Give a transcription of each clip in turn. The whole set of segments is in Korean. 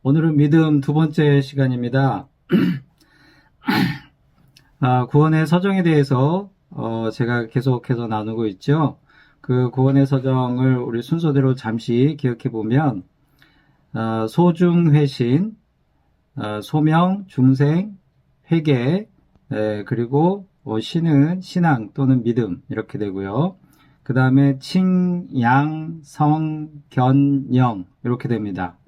오늘은 믿음 두 번째 시간입니다. 구원의 서정에 대해서 제가 계속해서 나누고 있죠. 그 구원의 서정을 우리 순서대로 잠시 기억해 보면 소중회신, 소명, 중생, 회개, 그리고 신은 신앙 또는 믿음 이렇게 되고요. 그 다음에 칭, 양, 성, 견, 영 이렇게 됩니다.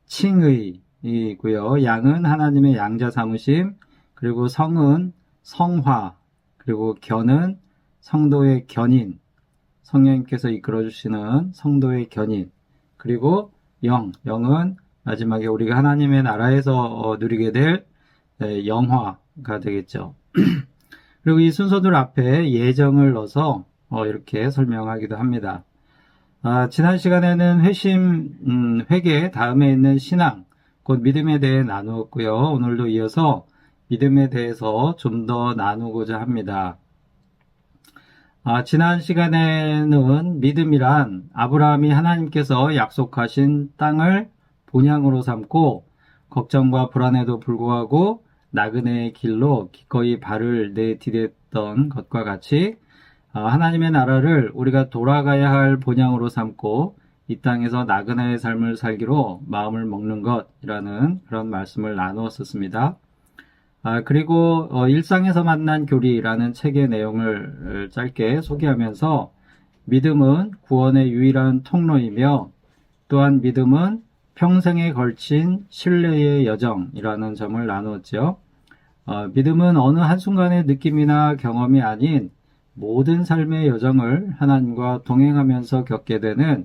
칭의이고요. 양은 하나님의 양자 삼으심, 그리고 성은 성화, 그리고 견은 성도의 견인, 성령님께서 이끌어주시는 성도의 견인, 그리고 영은 마지막에 우리가 하나님의 나라에서 누리게 될 영화가 되겠죠. 그리고 이 순서들 앞에 예정을 넣어서 이렇게 설명하기도 합니다. 지난 시간에는 회개 다음에 있는 신앙, 곧 믿음에 대해 나누었고요. 오늘도 이어서 믿음에 대해서 좀 더 나누고자 합니다. 지난 시간에는 믿음이란 아브라함이 하나님께서 약속하신 땅을 본향으로 삼고 걱정과 불안에도 불구하고 나그네의 길로 기꺼이 발을 내디뎠던 것과 같이 하나님의 나라를 우리가 돌아가야 할 본향으로 삼고 이 땅에서 나그네의 삶을 살기로 마음을 먹는 것이라는 그런 말씀을 나누었었습니다. 그리고 일상에서 만난 교리라는 책의 내용을 짧게 소개하면서 믿음은 구원의 유일한 통로이며 또한 믿음은 평생에 걸친 신뢰의 여정이라는 점을 나누었죠. 믿음은 어느 한순간의 느낌이나 경험이 아닌 모든 삶의 여정을 하나님과 동행하면서 겪게 되는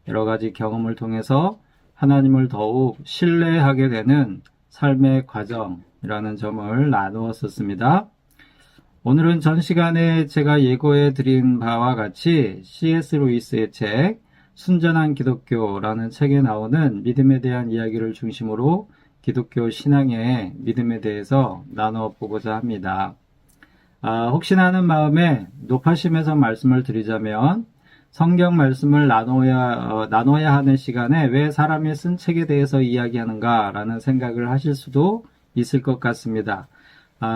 여러 가지 경험을 통해서 하나님을 더욱 신뢰하게 되는 삶의 과정이라는 점을 나누었었습니다. 오늘은 전 시간에 제가 예고해 드린 바와 같이 C.S. 루이스의 책 순전한 기독교라는 책에 나오는 믿음에 대한 이야기를 중심으로 기독교 신앙의 믿음에 대해서 나눠 보고자 합니다. 혹시나 하는 마음에 높아심에서 말씀을 드리자면 성경 말씀을 나눠야 하는 시간에 왜 사람이 쓴 책에 대해서 이야기하는가라는 생각을 하실 수도 있을 것 같습니다.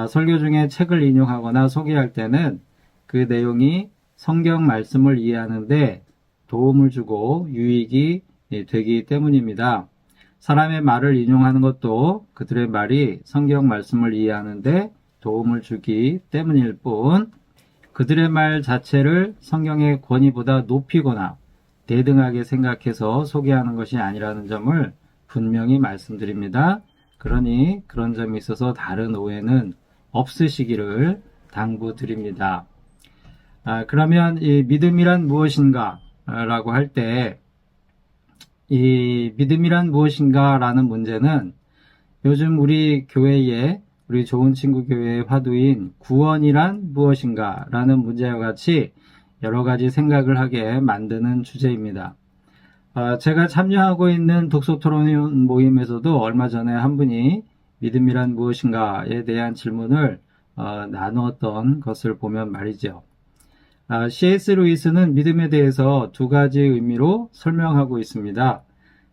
설교 중에 책을 인용하거나 소개할 때는 그 내용이 성경 말씀을 이해하는데 도움을 주고 유익이 되기 때문입니다. 사람의 말을 인용하는 것도 그들의 말이 성경 말씀을 이해하는데 도움을 주기 때문일 뿐 그들의 말 자체를 성경의 권위보다 높이거나 대등하게 생각해서 소개하는 것이 아니라는 점을 분명히 말씀드립니다. 그러니 그런 점이 있어서 다른 오해는 없으시기를 당부드립니다. 그러면 이 믿음이란 무엇인가? 라고 할 때 이 믿음이란 무엇인가? 라는 문제는 요즘 우리 교회에 우리 좋은 친구 교회의 화두인 구원이란 무엇인가? 라는 문제와 같이 여러 가지 생각을 하게 만드는 주제입니다. 제가 참여하고 있는 독서토론 모임에서도 얼마 전에 한 분이 믿음이란 무엇인가에 대한 질문을 나누었던 것을 보면 말이죠. C.S. 루이스는 믿음에 대해서 두 가지 의미로 설명하고 있습니다.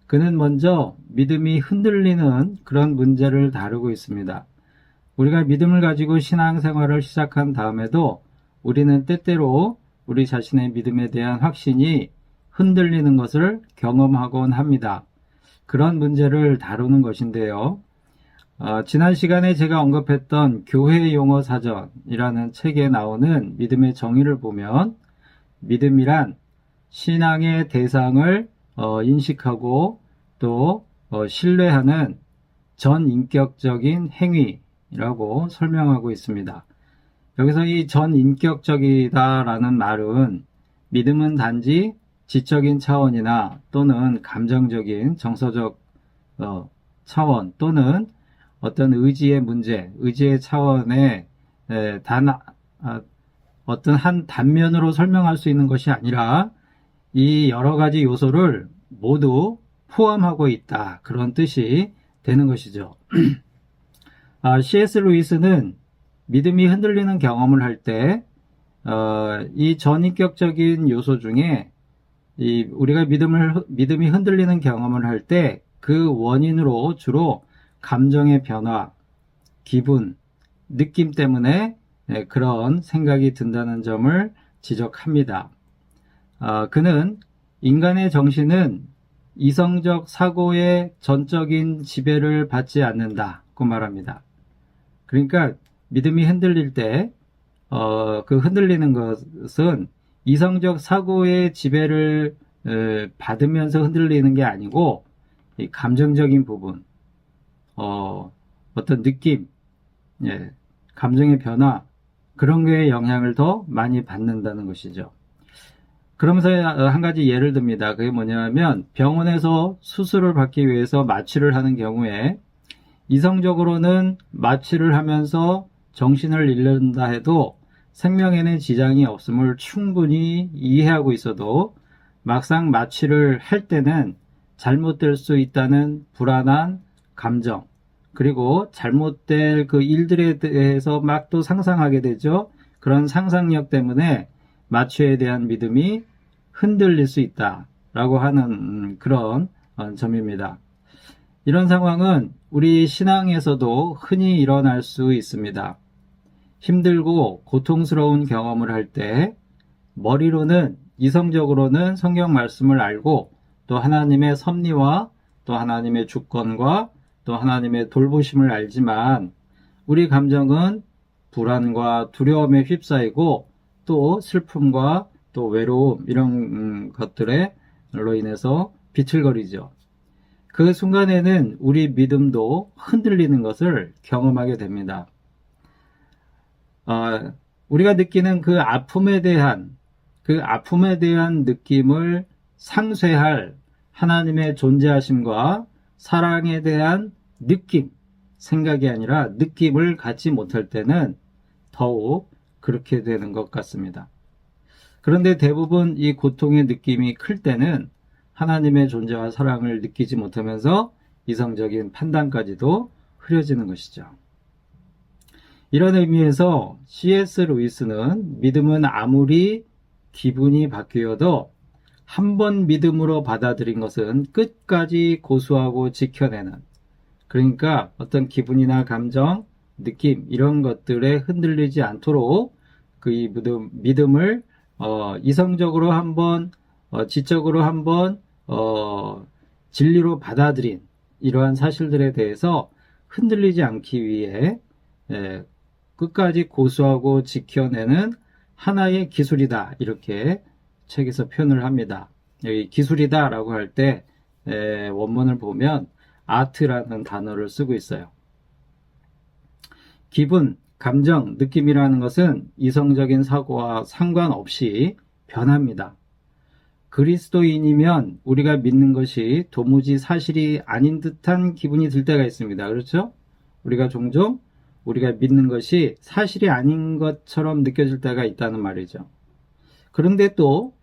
그는 먼저 믿음이 흔들리는 그런 문제를 다루고 있습니다. 우리가 믿음을 가지고 신앙생활을 시작한 다음에도 우리는 때때로 우리 자신의 믿음에 대한 확신이 흔들리는 것을 경험하곤 합니다. 그런 문제를 다루는 것인데요. 지난 시간에 제가 언급했던 교회 용어 사전이라는 책에 나오는 믿음의 정의를 보면 믿음이란 신앙의 대상을 인식하고 또 신뢰하는 전인격적인 행위라고 설명하고 있습니다. 여기서 이 전인격적이다라는 말은 믿음은 단지 지적인 차원이나 또는 감정적인 정서적 차원 또는 어떤 의지의 문제, 의지의 차원의 어떤 한 단면으로 설명할 수 있는 것이 아니라 이 여러 가지 요소를 모두 포함하고 있다. 그런 뜻이 되는 것이죠. C.S. 루이스는 믿음이 흔들리는 경험을 할 때, 이 전인격적인 요소 중에 우리가 믿음이 흔들리는 경험을 할 때 그 원인으로 주로 감정의 변화, 기분, 느낌 때문에 그런 생각이 든다는 점을 지적합니다. 그는 인간의 정신은 이성적 사고의 전적인 지배를 받지 않는다고 말합니다. 그러니까 믿음이 흔들릴 때 그 흔들리는 것은 이성적 사고의 지배를 받으면서 흔들리는 게 아니고 이 감정적인 부분, 어떤 느낌, 감정의 변화, 그런 거에 영향을 더 많이 받는다는 것이죠. 그러면서 한 가지 예를 듭니다. 그게 뭐냐면 병원에서 수술을 받기 위해서 마취를 하는 경우에 이성적으로는 마취를 하면서 정신을 잃는다 해도 생명에는 지장이 없음을 충분히 이해하고 있어도 막상 마취를 할 때는 잘못될 수 있다는 불안한 감정, 그리고 잘못될 그 일들에 대해서 막 또 상상하게 되죠. 그런 상상력 때문에 마취에 대한 믿음이 흔들릴 수 있다라고 하는 그런 점입니다. 이런 상황은 우리 신앙에서도 흔히 일어날 수 있습니다. 힘들고 고통스러운 경험을 할 때 머리로는 이성적으로는 성경 말씀을 알고 또 하나님의 섭리와 또 하나님의 주권과 또 하나님의 돌보심을 알지만 우리 감정은 불안과 두려움에 휩싸이고 또 슬픔과 또 외로움 이런 것들로 인해서 비틀거리죠. 그 순간에는 우리 믿음도 흔들리는 것을 경험하게 됩니다. 우리가 느끼는 그 아픔에 대한 느낌을 상쇄할 하나님의 존재하심과 사랑에 대한 느낌, 생각이 아니라 느낌을 갖지 못할 때는 더욱 그렇게 되는 것 같습니다. 그런데 대부분 이 고통의 느낌이 클 때는 하나님의 존재와 사랑을 느끼지 못하면서 이성적인 판단까지도 흐려지는 것이죠. 이런 의미에서 C.S. 루이스는 믿음은 아무리 기분이 바뀌어도 한 번 믿음으로 받아들인 것은 끝까지 고수하고 지켜내는, 그러니까 어떤 기분이나 감정, 느낌 이런 것들에 흔들리지 않도록 그 믿음을 이성적으로 한번 지적으로 한번 진리로 받아들인 이러한 사실들에 대해서 흔들리지 않기 위해 끝까지 고수하고 지켜내는 하나의 기술이다, 이렇게 책에서 표현을 합니다. 여기 기술이다 라고 할 때 원문을 보면 아트라는 단어를 쓰고 있어요. 기분, 감정, 느낌이라는 것은 이성적인 사고와 상관없이 변합니다. 그리스도인이면 우리가 믿는 것이 도무지 사실이 아닌 듯한 기분이 들 때가 있습니다. 그렇죠? 우리가 종종 우리가 믿는 것이 사실이 아닌 것처럼 느껴질 때가 있다는 말이죠. 그런데 또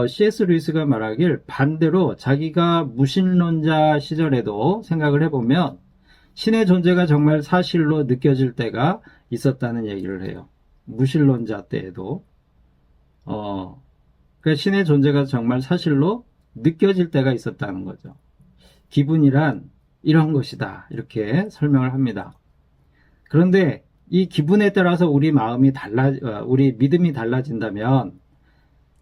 C.S. 루이스가 말하길 반대로 자기가 무신론자 시절에도 생각을 해보면 신의 존재가 정말 사실로 느껴질 때가 있었다는 얘기를 해요. 무신론자 때에도 그러니까 신의 존재가 정말 사실로 느껴질 때가 있었다는 거죠. 기분이란 이런 것이다, 이렇게 설명을 합니다. 그런데 이 기분에 따라서 우리 믿음이 달라진다면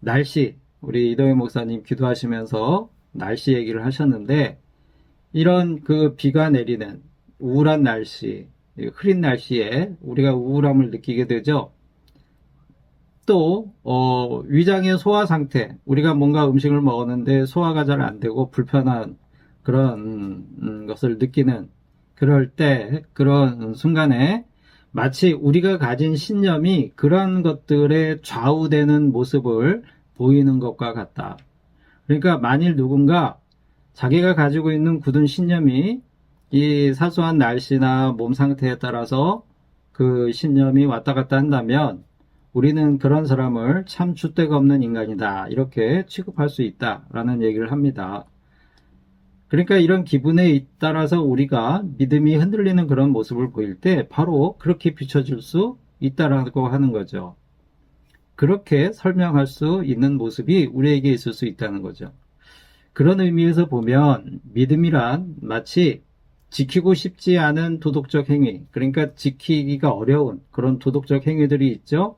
날씨, 우리 이동희 목사님 기도하시면서 날씨 얘기를 하셨는데 이런 그 비가 내리는 우울한 날씨, 흐린 날씨에 우리가 우울함을 느끼게 되죠. 또 위장의 소화 상태, 우리가 뭔가 음식을 먹었는데 소화가 잘 안 되고 불편한 그런 것을 느끼는 그럴 때, 그런 순간에 마치 우리가 가진 신념이 그런 것들에 좌우되는 모습을 보이는 것과 같다. 그러니까 만일 누군가 자기가 가지고 있는 굳은 신념이 이 사소한 날씨나 몸 상태에 따라서 그 신념이 왔다 갔다 한다면 우리는 그런 사람을 참 줏대가 없는 인간이다, 이렇게 취급할 수 있다라는 얘기를 합니다. 그러니까 이런 기분에 따라서 우리가 믿음이 흔들리는 그런 모습을 보일 때 바로 그렇게 비춰질 수 있다라고 하는 거죠. 그렇게 설명할 수 있는 모습이 우리에게 있을 수 있다는 거죠. 그런 의미에서 보면 믿음이란 마치 지키고 싶지 않은 도덕적 행위, 그러니까 지키기가 어려운 그런 도덕적 행위들이 있죠.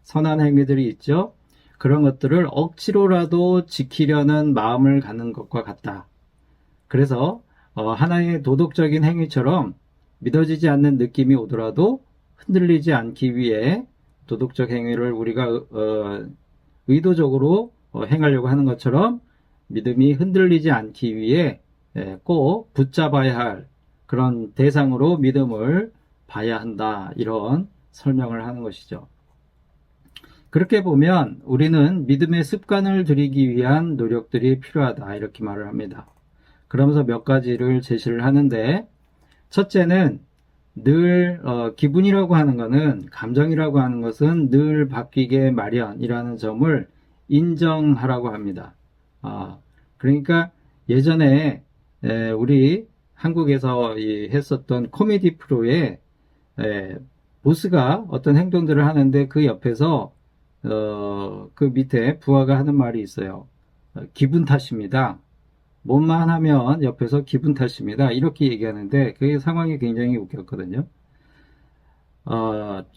선한 행위들이 있죠. 그런 것들을 억지로라도 지키려는 마음을 갖는 것과 같다. 그래서 하나의 도덕적인 행위처럼 믿어지지 않는 느낌이 오더라도 흔들리지 않기 위해 도덕적 행위를 우리가 의도적으로 행하려고 하는 것처럼 믿음이 흔들리지 않기 위해 꼭 붙잡아야 할 그런 대상으로 믿음을 봐야 한다. 이런 설명을 하는 것이죠. 그렇게 보면 우리는 믿음의 습관을 들이기 위한 노력들이 필요하다. 이렇게 말을 합니다. 그러면서 몇 가지를 제시를 하는데, 첫째는 늘 기분이라고 하는 것은, 감정이라고 하는 것은 늘 바뀌게 마련이라는 점을 인정하라고 합니다. 그러니까 예전에 우리 한국에서 했었던 코미디 프로에 보스가 어떤 행동들을 하는데 그 옆에서 그 밑에 부하가 하는 말이 있어요. 기분 탓입니다. 뭐만 하면 옆에서 기분 탓입니다. 이렇게 얘기하는데 그 상황이 굉장히 웃겼거든요.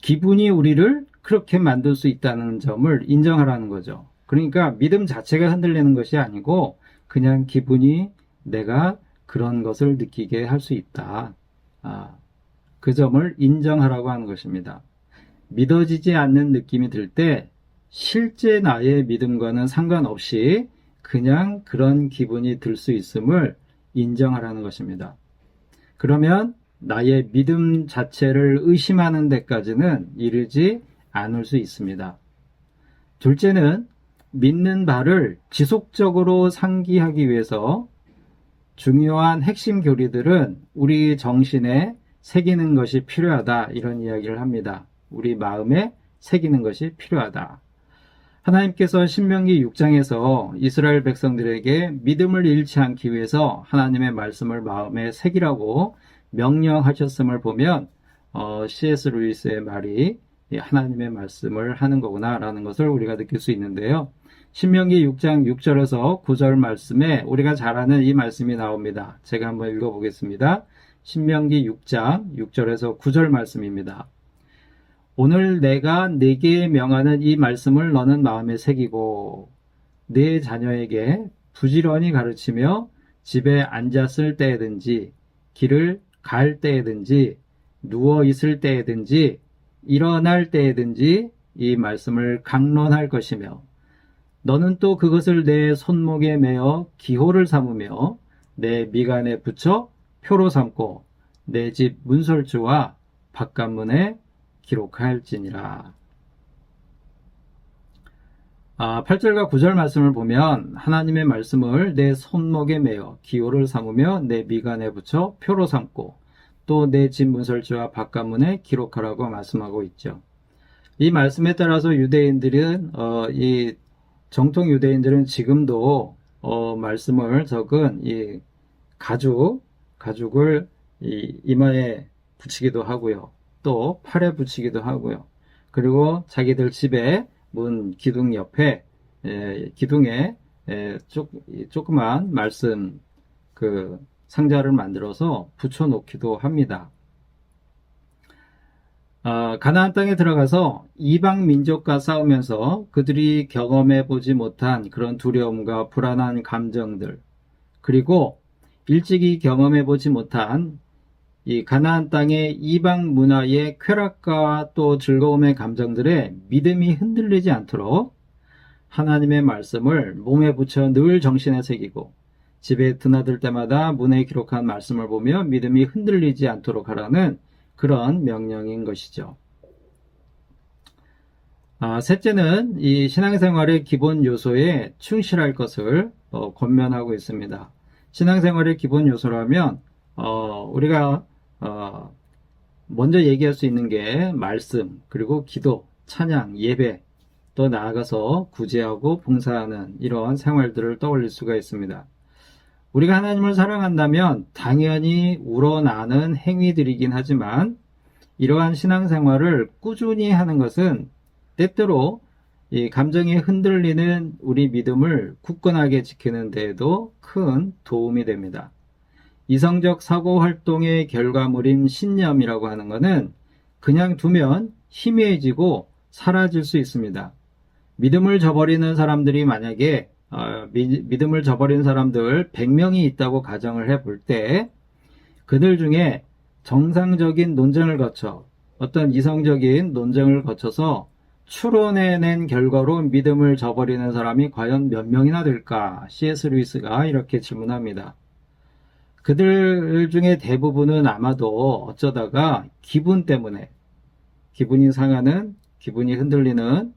기분이 우리를 그렇게 만들 수 있다는 점을 인정하라는 거죠. 그러니까 믿음 자체가 흔들리는 것이 아니고 그냥 기분이 내가 그런 것을 느끼게 할 수 있다. 그 점을 인정하라고 하는 것입니다. 믿어지지 않는 느낌이 들 때 실제 나의 믿음과는 상관없이 그냥 그런 기분이 들 수 있음을 인정하라는 것입니다. 그러면 나의 믿음 자체를 의심하는 데까지는 이르지 않을 수 있습니다. 둘째는 믿는 바를 지속적으로 상기하기 위해서 중요한 핵심 교리들은 우리 정신에 새기는 것이 필요하다. 이런 이야기를 합니다. 우리 마음에 새기는 것이 필요하다. 하나님께서 신명기 6장에서 이스라엘 백성들에게 믿음을 잃지 않기 위해서 하나님의 말씀을 마음에 새기라고 명령하셨음을 보면 C.S. 루이스의 말이 하나님의 말씀을 하는 거구나 라는 것을 우리가 느낄 수 있는데요. 신명기 6장 6절에서 9절 말씀에 우리가 잘 아는 이 말씀이 나옵니다. 제가 한번 읽어보겠습니다. 신명기 6장 6절에서 9절 말씀입니다. 오늘 내가 네게 명하는 이 말씀을 너는 마음에 새기고 네 자녀에게 부지런히 가르치며 집에 앉았을 때에든지 길을 갈 때에든지 누워 있을 때에든지 일어날 때에든지 이 말씀을 강론할 것이며 너는 또 그것을 내 손목에 매어 기호를 삼으며 내 미간에 붙여 표로 삼고 내 집 문설주와 바깥문에 기록할지니라. 8절과 9절 말씀을 보면 하나님의 말씀을 내 손목에 매어 기호를 삼으며 내 미간에 붙여 표로 삼고 또 내 집 문설주와 바깥문에 기록하라고 말씀하고 있죠. 이 말씀에 따라서 유대인들은 이 정통 유대인들은 지금도 말씀을 적은 이 가죽을 이 이마에 붙이기도 하고요. 또 팔에 붙이기도 하고요. 그리고 자기들 집에 문 기둥 옆에 기둥에 조그만 말씀 그 상자를 만들어서 붙여 놓기도 합니다. 가나안 땅에 들어가서 이방 민족과 싸우면서 그들이 경험해 보지 못한 그런 두려움과 불안한 감정들, 그리고 일찍이 경험해 보지 못한 이 가나안 땅의 이방 문화의 쾌락과 또 즐거움의 감정들에 믿음이 흔들리지 않도록 하나님의 말씀을 몸에 붙여 늘 정신에 새기고 집에 드나들 때마다 문에 기록한 말씀을 보며 믿음이 흔들리지 않도록 하라는 그런 명령인 것이죠. 셋째는 이 신앙생활의 기본 요소에 충실할 것을 권면하고 있습니다. 신앙생활의 기본 요소라면 우리가 먼저 얘기할 수 있는 게 말씀, 그리고 기도, 찬양, 예배, 또 나아가서 구제하고 봉사하는 이러한 생활들을 떠올릴 수가 있습니다. 우리가 하나님을 사랑한다면 당연히 우러나는 행위들이긴 하지만 이러한 신앙생활을 꾸준히 하는 것은 때때로 이 감정이 흔들리는 우리 믿음을 굳건하게 지키는 데에도 큰 도움이 됩니다. 이성적 사고 활동의 결과물인 신념이라고 하는 것은 그냥 두면 희미해지고 사라질 수 있습니다. 믿음을 저버리는 사람들이 만약에 믿음을 저버리는 사람들 100명이 있다고 가정을 해볼 때 그들 중에 정상적인 논쟁을 거쳐 어떤 이성적인 논쟁을 거쳐서 추론해낸 결과로 믿음을 저버리는 사람이 과연 몇 명이나 될까? C.S. 루이스가 이렇게 질문합니다. 그들 중에 대부분은 아마도 어쩌다가 기분 때문에 기분이 상하는, 기분이 흔들리는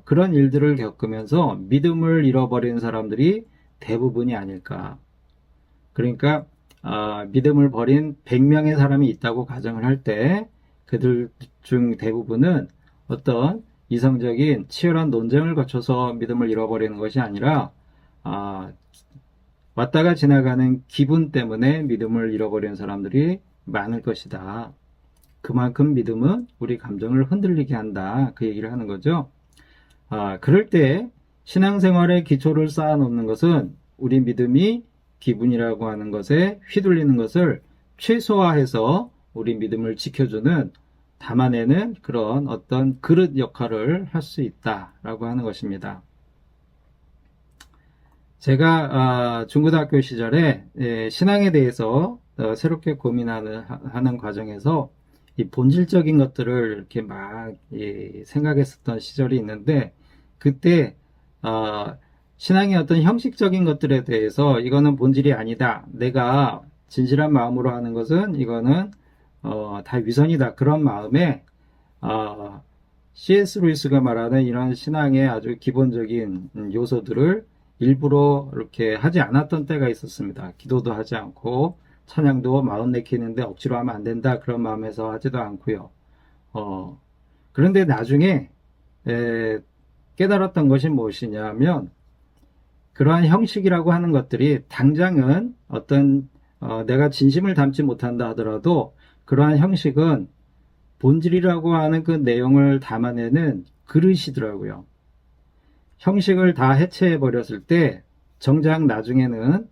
그런 일들을 겪으면서 믿음을 잃어버리는 사람들이 대부분이 아닐까. 그러니까 믿음을 버린 100명의 사람이 있다고 가정을 할 때 그들 중 대부분은 어떤 이성적인 치열한 논쟁을 거쳐서 믿음을 잃어버리는 것이 아니라 왔다가 지나가는 기분 때문에 믿음을 잃어버리는 사람들이 많을 것이다. 그만큼 믿음은 우리 감정을 흔들리게 한다. 그 얘기를 하는 거죠. 그럴 때 신앙생활의 기초를 쌓아놓는 것은 우리 믿음이 기분이라고 하는 것에 휘둘리는 것을 최소화해서 우리 믿음을 지켜주는 담아내는 그런 어떤 그릇 역할을 할 수 있다라고 하는 것입니다. 제가 중고등학교 시절에 신앙에 대해서 새롭게 고민하는 과정에서 이 본질적인 것들을 이렇게 막 생각했었던 시절이 있는데 그때 신앙의 어떤 형식적인 것들에 대해서 이거는 본질이 아니다. 내가 진실한 마음으로 하는 것은 이거는 다 위선이다. 그런 마음에 C.S. 루이스가 말하는 이런 신앙의 아주 기본적인 요소들을 일부러 이렇게 하지 않았던 때가 있었습니다. 기도도 하지 않고 찬양도 마음 내키는데 억지로 하면 안 된다. 그런 마음에서 하지도 않고요. 그런데 나중에 깨달았던 것이 무엇이냐면 그러한 형식이라고 하는 것들이 당장은 어떤 내가 진심을 담지 못한다 하더라도 그러한 형식은 본질이라고 하는 그 내용을 담아내는 그릇이더라고요. 형식을 다 해체해 버렸을 때 정작 나중에는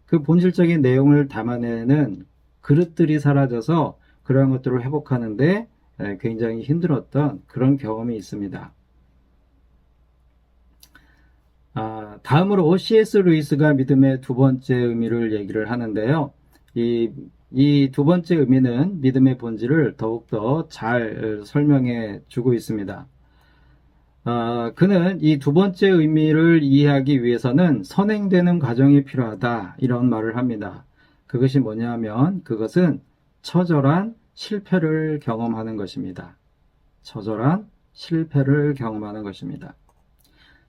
그 본질적인 내용을 담아내는 그릇들이 사라져서 그러한 것들을 회복하는데 굉장히 힘들었던 그런 경험이 있습니다. 다음으로 C.S. 루이스가 믿음의 두 번째 의미를 얘기를 하는데요. 이 두 번째 의미는 믿음의 본질을 더욱더 잘 설명해 주고 있습니다. 그는 이 두 번째 의미를 이해하기 위해서는 선행되는 과정이 필요하다 이런 말을 합니다. 그것이 뭐냐면 그것은 처절한 실패를 경험하는 것입니다. 처절한 실패를 경험하는 것입니다.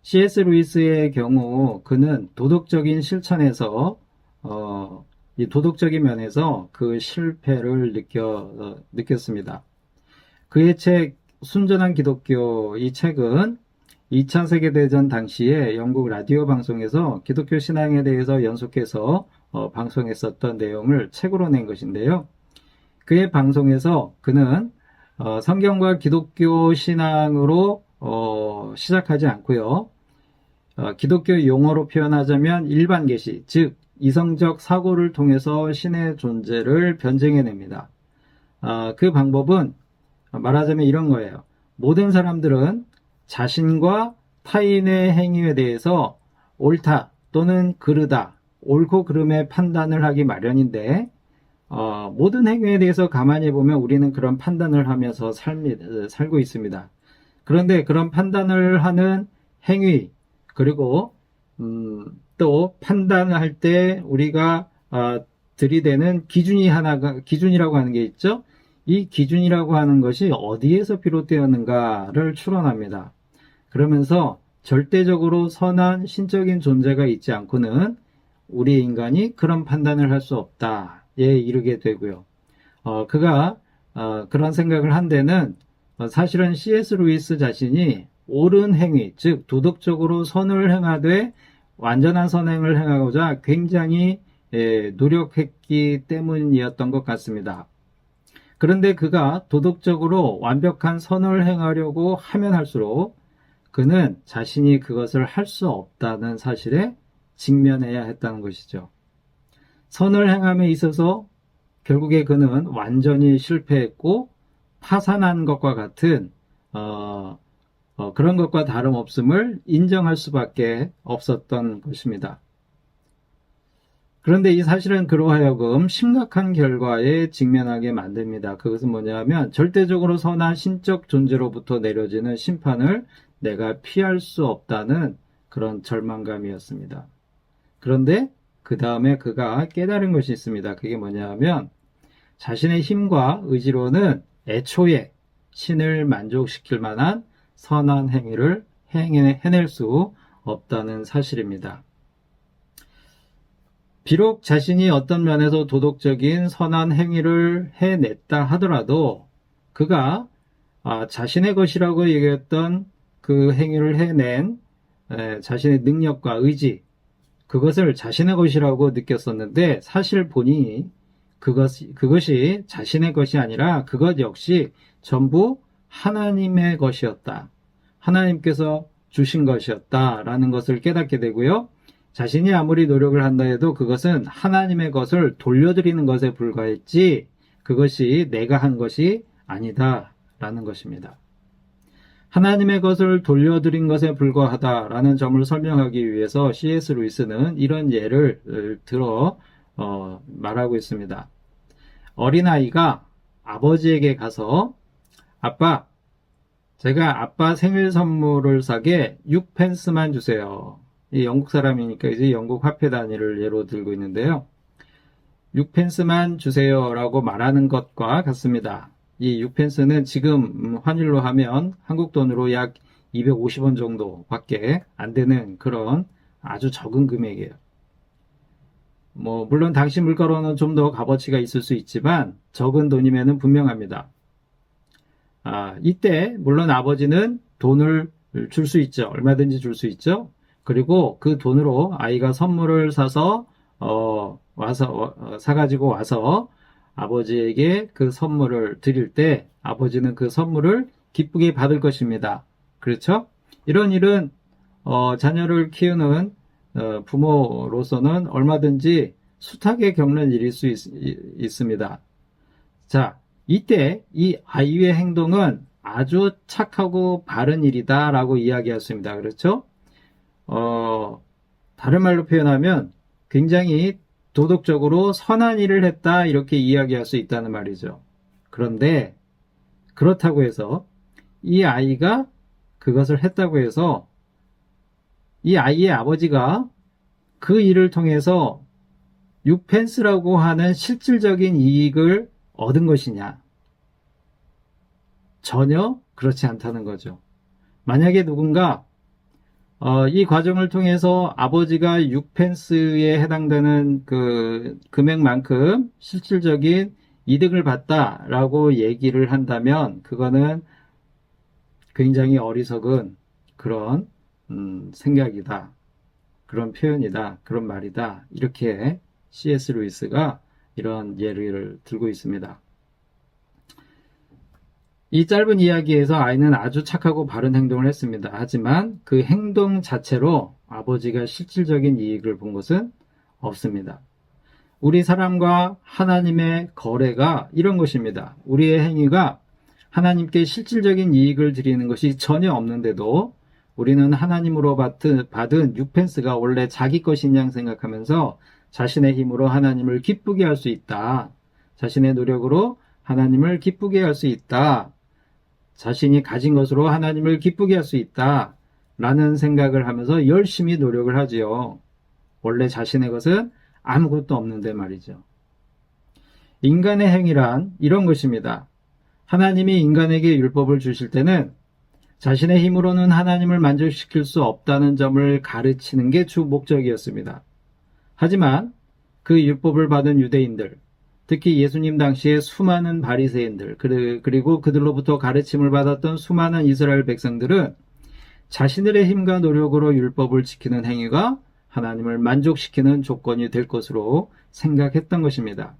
C.S. 루이스의 경우 그는 도덕적인 실천에서 이 도덕적인 면에서 그 실패를 느꼈습니다. 그의 책 순전한 기독교 이 책은 2차 세계대전 당시에 영국 라디오 방송에서 기독교 신앙에 대해서 연속해서 방송했었던 내용을 책으로 낸 것인데요. 그의 방송에서 그는 성경과 기독교 신앙으로 시작하지 않고요. 기독교 용어로 표현하자면 일반 계시, 즉 이성적 사고를 통해서 신의 존재를 변증해냅니다. 그 방법은 말하자면 이런 거예요. 모든 사람들은 자신과 타인의 행위에 대해서 옳다 또는 그르다, 옳고 그름의 판단을 하기 마련인데 모든 행위에 대해서 가만히 보면 우리는 그런 판단을 하면서 살고 있습니다. 그런데 그런 판단을 하는 행위 그리고 또 판단을 할 때 우리가 들이대는 기준이라고 하는 게 있죠. 이 기준이라고 하는 것이 어디에서 비롯되었는가를 추론합니다. 그러면서 절대적으로 선한 신적인 존재가 있지 않고는 우리 인간이 그런 판단을 할 수 없다에 이르게 되고요. 그가 그런 생각을 한 데는 사실은 C.S. 루이스 자신이 옳은 행위, 즉 도덕적으로 선을 행하되 완전한 선행을 행하고자 굉장히 노력했기 때문이었던 것 같습니다. 그런데 그가 도덕적으로 완벽한 선을 행하려고 하면 할수록 그는 자신이 그것을 할 수 없다는 사실에 직면해야 했다는 것이죠. 선을 행함에 있어서 결국에 그는 완전히 실패했고 파산한 것과 같은 그런 것과 다름없음을 인정할 수밖에 없었던 것입니다. 그런데 이 사실은 그로 하여금 심각한 결과에 직면하게 만듭니다. 그것은 뭐냐면 절대적으로 선한 신적 존재로부터 내려지는 심판을 내가 피할 수 없다는 그런 절망감이었습니다. 그런데 그 다음에 그가 깨달은 것이 있습니다. 그게 뭐냐면 자신의 힘과 의지로는 애초에 신을 만족시킬 만한 선한 행위를 해낼 수 없다는 사실입니다. 비록 자신이 어떤 면에서 도덕적인 선한 행위를 해냈다 하더라도 그가 자신의 것이라고 얘기했던 그 행위를 해낸 자신의 능력과 의지, 그것을 자신의 것이라고 느꼈었는데 사실 본인이 그것이 자신의 것이 아니라 그것 역시 전부 하나님의 것이었다. 하나님께서 주신 것이었다라는 것을 깨닫게 되고요. 자신이 아무리 노력을 한다 해도 그것은 하나님의 것을 돌려드리는 것에 불과했지 그것이 내가 한 것이 아니다라는 것입니다. 하나님의 것을 돌려드린 것에 불과하다라는 점을 설명하기 위해서 C.S. 루이스는 이런 예를 들어 말하고 있습니다. 어린아이가 아버지에게 가서 아빠, 제가 아빠 생일 선물을 사게 6펜스만 주세요. 이 영국 사람이니까 이제 영국 화폐 단위를 예로 들고 있는데요. 6펜스만 주세요 라고 말하는 것과 같습니다. 이 6펜스는 지금 환율로 하면 한국 돈으로 약 250원 정도밖에 안 되는 그런 아주 적은 금액이에요. 물론 당시 물가로는 좀 더 값어치가 있을 수 있지만 적은 돈임에는 분명합니다. 이때 물론 아버지는 돈을 줄 수 있죠. 얼마든지 줄 수 있죠. 그리고 그 돈으로 아이가 선물을 사서 사가지고 와서 아버지에게 그 선물을 드릴 때 아버지는 그 선물을 기쁘게 받을 것입니다. 그렇죠? 이런 일은 자녀를 키우는 부모로서는 얼마든지 숱하게 겪는 일일 수 있습니다. 자, 이때 이 아이의 행동은 아주 착하고 바른 일이다 라고 이야기할 수 있습니다. 그렇죠? 다른 말로 표현하면 굉장히 도덕적으로 선한 일을 했다 이렇게 이야기할 수 있다는 말이죠. 그런데 그렇다고 해서 이 아이가 그것을 했다고 해서 이 아이의 아버지가 그 일을 통해서 6펜스라고 하는 실질적인 이익을 얻은 것이냐? 전혀 그렇지 않다는 거죠. 만약에 누군가 이 과정을 통해서 아버지가 6펜스에 해당되는 그 금액만큼 실질적인 이득을 봤다라고 얘기를 한다면 그거는 굉장히 어리석은 그런 생각이다. 그런 표현이다. 그런 말이다. 이렇게 C.S. 루이스가 이런 예를 들고 있습니다. 이 짧은 이야기에서 아이는 아주 착하고 바른 행동을 했습니다. 하지만 그 행동 자체로 아버지가 실질적인 이익을 본 것은 없습니다. 우리 사람과 하나님의 거래가 이런 것입니다. 우리의 행위가 하나님께 실질적인 이익을 드리는 것이 전혀 없는데도 우리는 하나님으로 받은 6펜스가 원래 자기 것인 양 생각하면서 자신의 힘으로 하나님을 기쁘게 할 수 있다. 자신의 노력으로 하나님을 기쁘게 할 수 있다. 자신이 가진 것으로 하나님을 기쁘게 할 수 있다. 라는 생각을 하면서 열심히 노력을 하지요. 원래 자신의 것은 아무것도 없는데 말이죠. 인간의 행위란 이런 것입니다. 하나님이 인간에게 율법을 주실 때는 자신의 힘으로는 하나님을 만족시킬 수 없다는 점을 가르치는 게 주 목적이었습니다. 하지만 그 율법을 받은 유대인들, 특히 예수님 당시에 수많은 바리새인들 그리고 그들로부터 가르침을 받았던 수많은 이스라엘 백성들은 자신들의 힘과 노력으로 율법을 지키는 행위가 하나님을 만족시키는 조건이 될 것으로 생각했던 것입니다.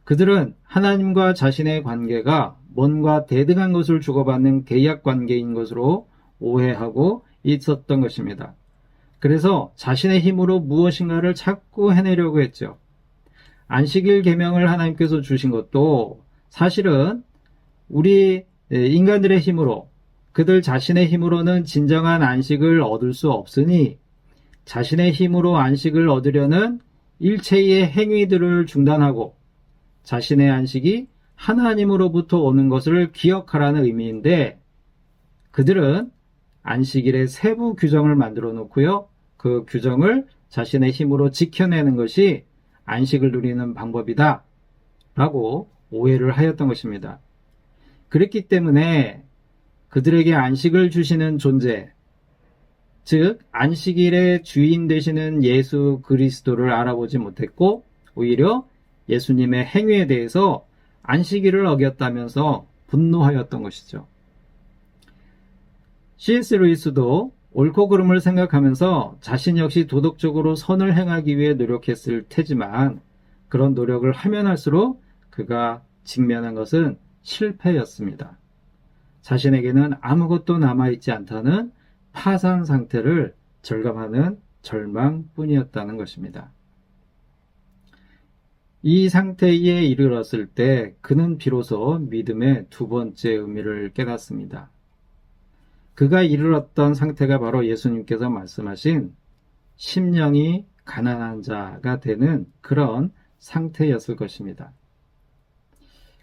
그들은 하나님과 자신의 관계가 뭔가 대등한 것을 주고받는 계약 관계인 것으로 오해하고 있었던 것입니다. 그래서 자신의 힘으로 무엇인가를 자꾸 해내려고 했죠. 안식일 계명을 하나님께서 주신 것도 사실은 우리 인간들의 힘으로, 그들 자신의 힘으로는 진정한 안식을 얻을 수 없으니 자신의 힘으로 안식을 얻으려는 일체의 행위들을 중단하고 자신의 안식이 하나님으로부터 오는 것을 기억하라는 의미인데, 그들은 안식일에 세부 규정을 만들어 놓고요, 그 규정을 자신의 힘으로 지켜내는 것이 안식을 누리는 방법이다 라고 오해를 하였던 것입니다. 그랬기 때문에 그들에게 안식을 주시는 존재, 즉 안식일의 주인 되시는 예수 그리스도를 알아보지 못했고, 오히려 예수님의 행위에 대해서 안식일을 어겼다면서 분노하였던 것이죠. C.S. 루이스도 옳고 그름을 생각하면서 자신 역시 도덕적으로 선을 행하기 위해 노력했을 테지만, 그런 노력을 하면 할수록 그가 직면한 것은 실패였습니다. 자신에게는 아무것도 남아있지 않다는 파산 상태를 절감하는 절망뿐이었다는 것입니다. 이 상태에 이르렀을 때 그는 비로소 믿음의 두 번째 의미를 깨닫습니다. 그가 이르렀던 상태가 바로 예수님께서 말씀하신 심령이 가난한 자가 되는 그런 상태였을 것입니다.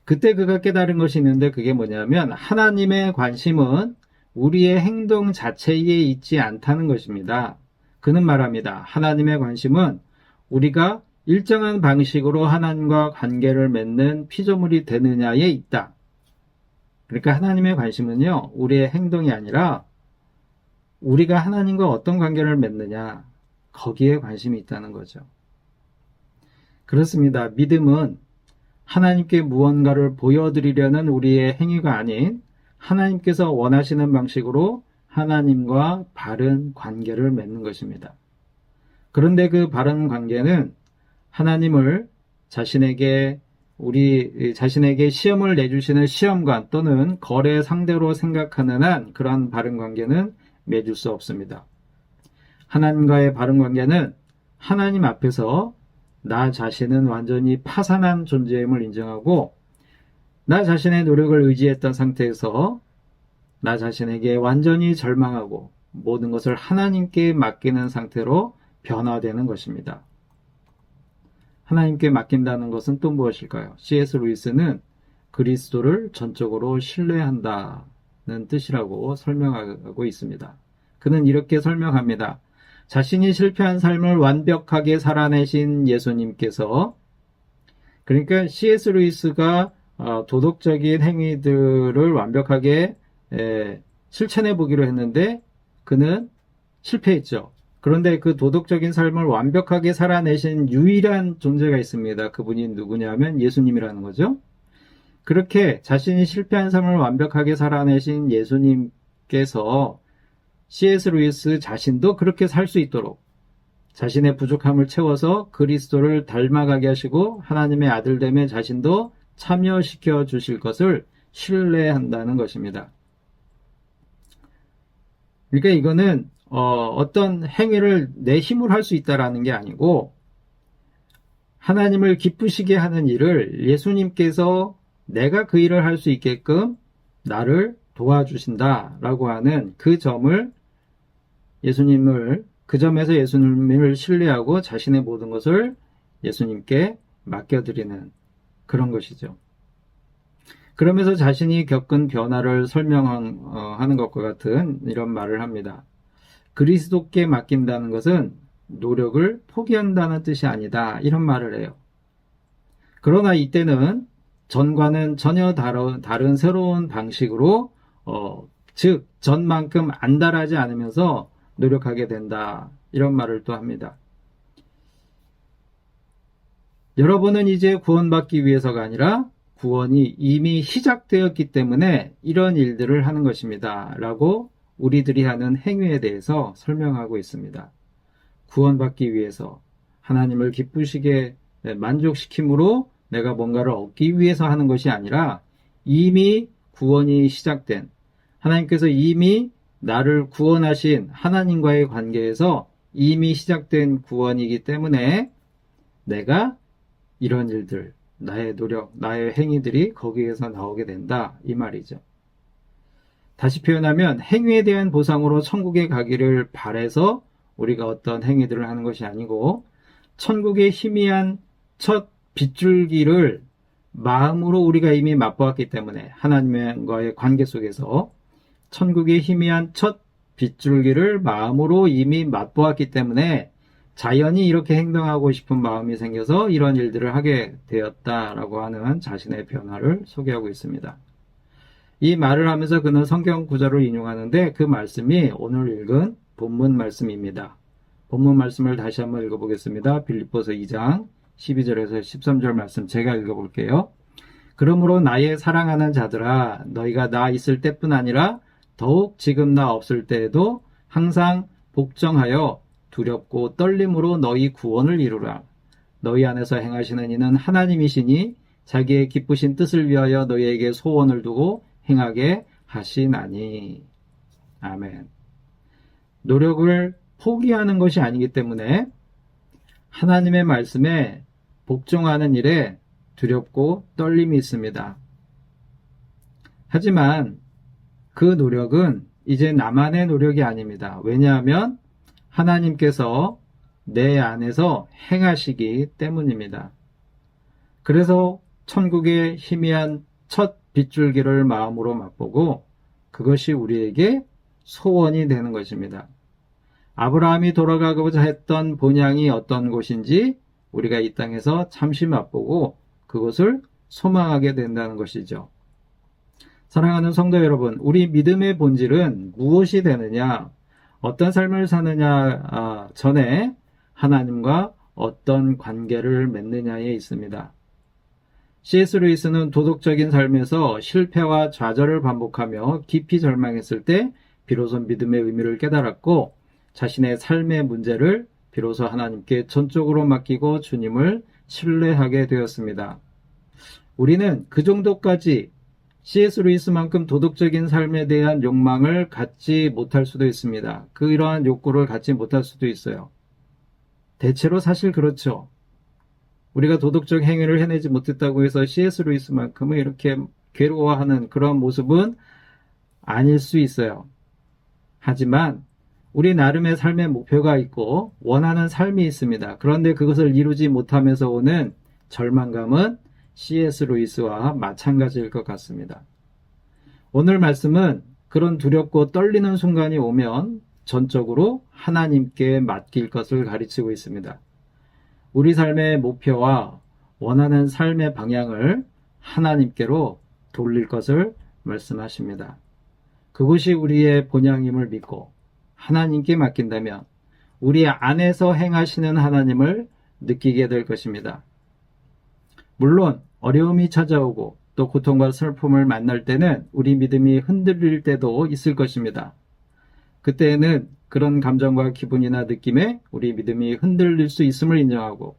그때 그가 깨달은 것이 있는데, 그게 뭐냐면 하나님의 관심은 우리의 행동 자체에 있지 않다는 것입니다. 그는 말합니다. 하나님의 관심은 우리가 일정한 방식으로 하나님과 관계를 맺는 피조물이 되느냐에 있다. 그러니까 하나님의 관심은요, 우리의 행동이 아니라 우리가 하나님과 어떤 관계를 맺느냐, 거기에 관심이 있다는 거죠. 그렇습니다. 믿음은 하나님께 무언가를 보여드리려는 우리의 행위가 아닌 하나님께서 원하시는 방식으로 하나님과 바른 관계를 맺는 것입니다. 그런데 그 바른 관계는 하나님을 자신에게 시험을 내주시는 시험관 또는 거래 상대로 생각하는 한 그런 바른 관계는 맺을 수 없습니다. 하나님과의 바른 관계는 하나님 앞에서 나 자신은 완전히 파산한 존재임을 인정하고, 나 자신의 노력을 의지했던 상태에서 나 자신에게 완전히 절망하고 모든 것을 하나님께 맡기는 상태로 변화되는 것입니다. 하나님께 맡긴다는 것은 또 무엇일까요? C.S. 루이스는 그리스도를 전적으로 신뢰한다는 뜻이라고 설명하고 있습니다. 그는 이렇게 설명합니다. 자신이 실패한 삶을 완벽하게 살아내신 예수님께서, 그러니까 C.S. 루이스가 도덕적인 행위들을 완벽하게 실천해 보기로 했는데 그는 실패했죠. 그런데 그 도덕적인 삶을 완벽하게 살아내신 유일한 존재가 있습니다. 그분이 누구냐면 예수님이라는 거죠. 그렇게 자신이 실패한 삶을 완벽하게 살아내신 예수님께서 C.S. 루이스 자신도 그렇게 살 수 있도록 자신의 부족함을 채워서 그리스도를 닮아가게 하시고 하나님의 아들됨에 자신도 참여시켜 주실 것을 신뢰한다는 것입니다. 그러니까 이거는 어떤 행위를 내 힘으로 할 수 있다라는 게 아니고, 하나님을 기쁘시게 하는 일을 예수님께서 내가 그 일을 할 수 있게끔 나를 도와주신다라고 하는 그 점에서 예수님을 신뢰하고 자신의 모든 것을 예수님께 맡겨드리는 그런 것이죠. 그러면서 자신이 겪은 변화를 설명하는 것과 같은 이런 말을 합니다. 그리스도께 맡긴다는 것은 노력을 포기한다는 뜻이 아니다, 이런 말을 해요. 그러나 이때는 전과는 전혀 다른 새로운 방식으로 즉 전만큼 안달하지 않으면서 노력하게 된다, 이런 말을 또 합니다. 여러분은 이제 구원받기 위해서가 아니라 구원이 이미 시작되었기 때문에 이런 일들을 하는 것입니다 라고 우리들이 하는 행위에 대해서 설명하고 있습니다. 구원받기 위해서, 하나님을 기쁘시게 만족시킴으로 내가 뭔가를 얻기 위해서 하는 것이 아니라 이미 구원이 시작된, 하나님께서 이미 나를 구원하신 하나님과의 관계에서 이미 시작된 구원이기 때문에 내가 이런 일들, 나의 노력, 나의 행위들이 거기에서 나오게 된다, 이 말이죠. 다시 표현하면 행위에 대한 보상으로 천국에 가기를 바라서 우리가 어떤 행위들을 하는 것이 아니고 천국의 희미한 첫 빗줄기를 마음으로 우리가 이미 맛보았기 때문에 하나님과의 관계 속에서 천국의 희미한 첫 빗줄기를 마음으로 이미 맛보았기 때문에 자연히 이렇게 행동하고 싶은 마음이 생겨서 이런 일들을 하게 되었다라고 하는 자신의 변화를 소개하고 있습니다. 이 말을 하면서 그는 성경 구절을 인용하는데 그 말씀이 오늘 읽은 본문 말씀입니다. 본문 말씀을 다시 한번 읽어보겠습니다. 빌립보서 2장 12절에서 13절 말씀 제가 읽어볼게요. 그러므로 나의 사랑하는 자들아 너희가 나 있을 때뿐 아니라 더욱 지금 나 없을 때에도 항상 복종하여 두렵고 떨림으로 너희 구원을 이루라. 너희 안에서 행하시는 이는 하나님이시니 자기의 기쁘신 뜻을 위하여 너희에게 소원을 두고 행하게 하시나니. 아멘. 노력을 포기하는 것이 아니기 때문에 하나님의 말씀에 복종하는 일에 두렵고 떨림이 있습니다. 하지만 그 노력은 이제 나만의 노력이 아닙니다. 왜냐하면 하나님께서 내 안에서 행하시기 때문입니다. 그래서 천국의 희미한 첫 빗줄기를 마음으로 맛보고 그것이 우리에게 소원이 되는 것입니다. 아브라함이 돌아가고자 했던 본향이 어떤 곳인지 우리가 이 땅에서 잠시 맛보고 그것을 소망하게 된다는 것이죠. 사랑하는 성도 여러분, 우리 믿음의 본질은 무엇이 되느냐, 어떤 삶을 사느냐 전에 하나님과 어떤 관계를 맺느냐에 있습니다. C.S. 루이스는 도덕적인 삶에서 실패와 좌절을 반복하며 깊이 절망했을 때 비로소 믿음의 의미를 깨달았고 자신의 삶의 문제를 비로소 하나님께 전적으로 맡기고 주님을 신뢰하게 되었습니다. 우리는 그 정도까지 C.S. 루이스만큼 도덕적인 삶에 대한 욕망을 갖지 못할 수도 있습니다. 그러한 욕구를 갖지 못할 수도 있어요. 대체로 사실 그렇죠. 우리가 도덕적 행위를 해내지 못했다고 해서 C.S. 루이스만큼은 이렇게 괴로워하는 그런 모습은 아닐 수 있어요. 하지만 우리 나름의 삶의 목표가 있고 원하는 삶이 있습니다. 그런데 그것을 이루지 못하면서 오는 절망감은 C.S. 루이스와 마찬가지일 것 같습니다. 오늘 말씀은 그런 두렵고 떨리는 순간이 오면 전적으로 하나님께 맡길 것을 가르치고 있습니다. 우리 삶의 목표와 원하는 삶의 방향을 하나님께로 돌릴 것을 말씀하십니다. 그것이 우리의 본향임을 믿고 하나님께 맡긴다면 우리 안에서 행하시는 하나님을 느끼게 될 것입니다. 물론 어려움이 찾아오고 또 고통과 슬픔을 만날 때는 우리 믿음이 흔들릴 때도 있을 것입니다. 그때는 그런 감정과 기분이나 느낌에 우리 믿음이 흔들릴 수 있음을 인정하고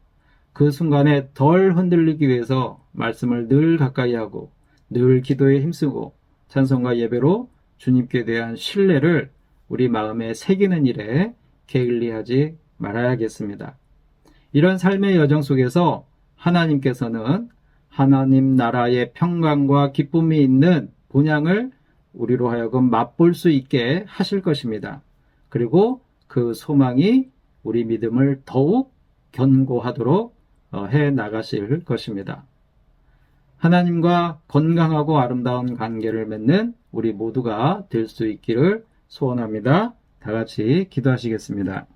그 순간에 덜 흔들리기 위해서 말씀을 늘 가까이 하고 늘 기도에 힘쓰고 찬송과 예배로 주님께 대한 신뢰를 우리 마음에 새기는 일에 게을리하지 말아야겠습니다. 이런 삶의 여정 속에서 하나님께서는 하나님 나라의 평강과 기쁨이 있는 본향을 우리로 하여금 맛볼 수 있게 하실 것입니다. 그리고 그 소망이 우리 믿음을 더욱 견고하도록 해 나가실 것입니다. 하나님과 건강하고 아름다운 관계를 맺는 우리 모두가 될 수 있기를 소원합니다. 다 같이 기도하시겠습니다.